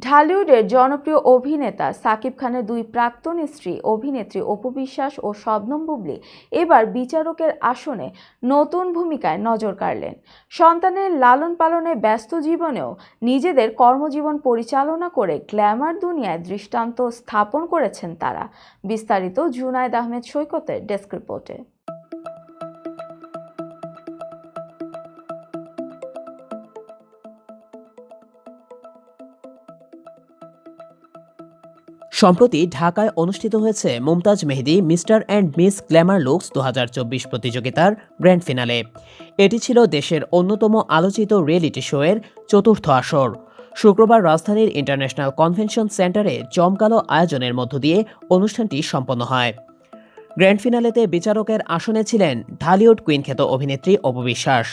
ঢালিউডের জনপ্রিয় অভিনেতা সাকিব খানের দুই প্রাক্তন স্ত্রী অভিনেত্রী অপু বিশ্বাস ও শবনম বুবলী এবার বিচারকের আসনে নতুন ভূমিকায় নজর কাড়লেন। সন্তানের লালন পালনে ব্যস্ত জীবনেও নিজেদের কর্মজীবন পরিচালনা করে গ্ল্যামার দুনিয়ায় দৃষ্টান্ত স্থাপন করেছেন তারা। বিস্তারিত জুনায়েদ আহমেদ সৈকতের ডেস্ক রিপোর্টে। সম্প্রতি ঢাকায় অনুষ্ঠিত হয়েছে Mumtaz Mehedi mister and miss glamour looks 2024 প্রতিযোগিতার গ্র্যান্ড ফিনালে। এটি ছিল দেশের অন্যতম আলোচিত রিয়েলিটি শোয়ের চতুর্থ আসর। শুক্রবার রাজধানীর ইন্টারন্যাশনাল কনভেনশন সেন্টারে জমকালো আয়োজনের মধ্য দিয়ে অনুষ্ঠানটি সম্পন্ন হয়। গ্র্যান্ড ফিনালেতে বিচারকের আসনে ছিলেন ঢালিউড কুইন খ্যাত অভিনেত্রী অপু বিশ্বাস।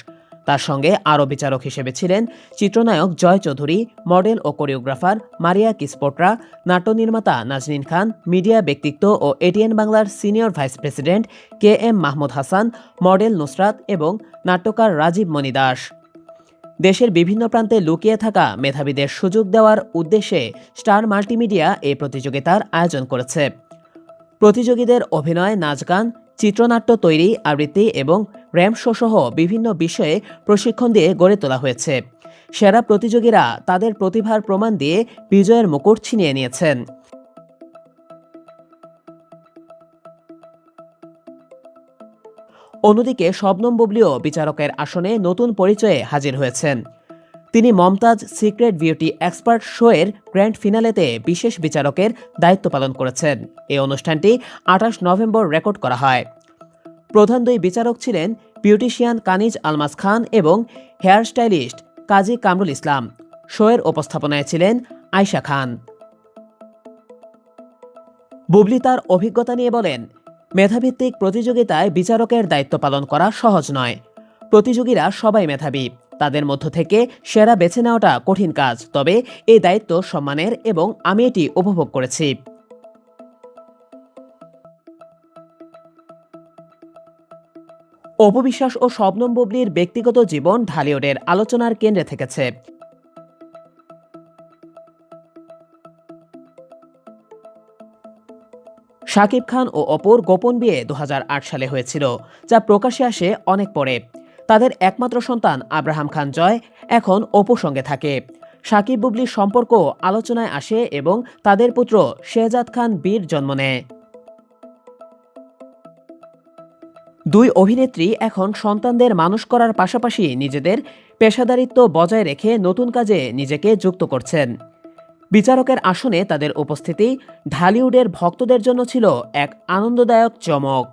তার সঙ্গে আরও বিচারক হিসেবে ছিলেন চিত্রনায়ক জয় চৌধুরী, মডেল ও কোরিওগ্রাফার মারিয়া কিসপোট্রা, নাট্য নির্মাতা নাজনীন খান, মিডিয়া ব্যক্তিত্ব ও এটিএন বাংলার senior vice president KM Mahmud Hasan, model Nusrat এবং নাট্যকার রাজীব মণি দাস। দেশের বিভিন্ন প্রান্তে লুকিয়ে থাকা মেধাবীদের সুযোগ দেওয়ার উদ্দেশ্যে স্টার মাল্টিমিডিয়া এই প্রতিযোগিতার আয়োজন করেছে। প্রতিযোগীদের অভিনয়, নাচ, গান, চিত্রনাট্য তৈরি, আবৃত্তি এবং র্যাম্প শো সহ বিভিন্ন বিষয়ে প্রশিক্ষণ দিয়ে গড়ে তোলা হয়েছে। সেরা প্রতিযোগীরা তাদের প্রতিভার প্রমাণ দিয়ে বিজয়ের মুকুট ছিনিয়ে নিয়েছেন। অন্যদিকে শবনম বুবলীও বিচারকের আসনে নতুন পরিচয়ে হাজির হয়েছেন। তিনি মমতাজ সিক্রেট বিউটি এক্সপার্ট শোয়ের গ্র্যান্ড ফিনালেতে বিশেষ বিচারকের দায়িত্ব পালন করেছেন। এই অনুষ্ঠানটি 28 নভেম্বর রেকর্ড করা হয়। প্রধান দুই বিচারক ছিলেন বিউটিশিয়ান কানিজ আলমাজ খান এবং হেয়ার স্টাইলিস্ট কাজী কামরুল ইসলাম। শোয়ের উপস্থাপনায় ছিলেন আয়শা খান। বুবলী তার অভিজ্ঞতা নিয়ে বলেন, মেধাভিত্তিক প্রতিযোগিতায় বিচারকের দায়িত্ব পালন করা সহজ নয়। প্রতিযোগীরা সবাই মেধাবী, তাদের মধ্য থেকে সেরা বেছে নেওয়াটা কঠিন কাজ। তবে এই দায়িত্ব সম্মানের এবং আমি এটি উপভোগ করেছি। অপু বিশ্বাস ও শবনম বুবলীর ব্যক্তিগত জীবন ঢালিউডের আলোচনার কেন্দ্রে থেকেছে। শাকিব খান ও অপুর গোপন বিয়ে 2008 সালে হয়েছিল, যা প্রকাশ্যে আসে অনেক পরে। তাদের একমাত্র সন্তান আব্রাহাম খান জয় এখন অপুর সঙ্গে থাকে। শাকিব বুবলীর সম্পর্ক আলোচনায় আসে এবং তাদের পুত্র শেহজাদ খান বীর জন্ম নেয়। দুই অভিনেত্রী এখন সন্তানদের মানুষ করার পাশাপাশি নিজেদের পেশাদারিত্ব বজায় রেখে নতুন কাজে নিজেকে যুক্ত করছেন। বিচারকের আসনে তাদের উপস্থিতি ঢালিউডের ভক্তদের জন্য ছিল এক আনন্দদায়ক চমক।